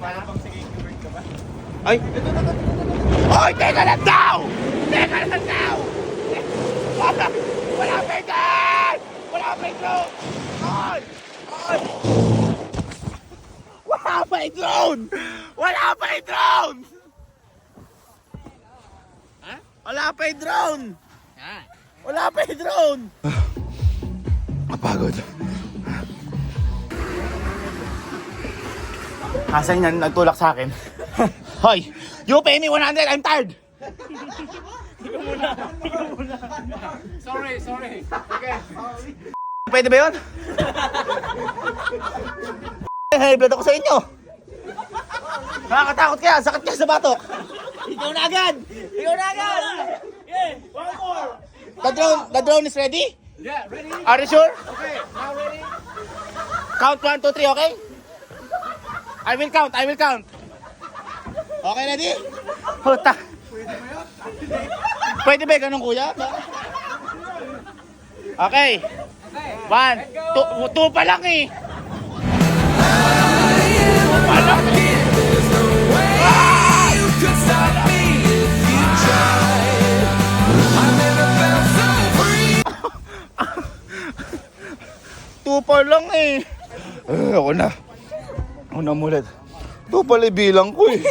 Para bang sige bird ka ba? Ay! Hoy! Teka lang daw! Teka lang daw! Wala pa yung drone! Wala pa yung drone! Hoy! Hoy! Wala pa yung drone! Wala pa yung drone! Ha? Wala pa yung drone! Ah. Wala pa yung drone! Kapagod. Asan yan nagtulak sa akin? Hoy! You pay me 100! I'm tired! Sorry. Okay. Pwede ba yun? Hey, blood ako sa inyo! Nakakatakot kaya! Sakit kaya sa batok! Ikaw na agad! Ikaw na agad! Yeah, one more. The drone is ready? Yeah, ready? Are you sure? Okay, now ready? Count 1, 2, 3, okay? I will count. Okay, ready? Puta. Pwede ba ganun, kuya? Okay. 1, 2 pa lang eh. Tupa lang eh. Ako na mulat. Ito pala bilang ko eh.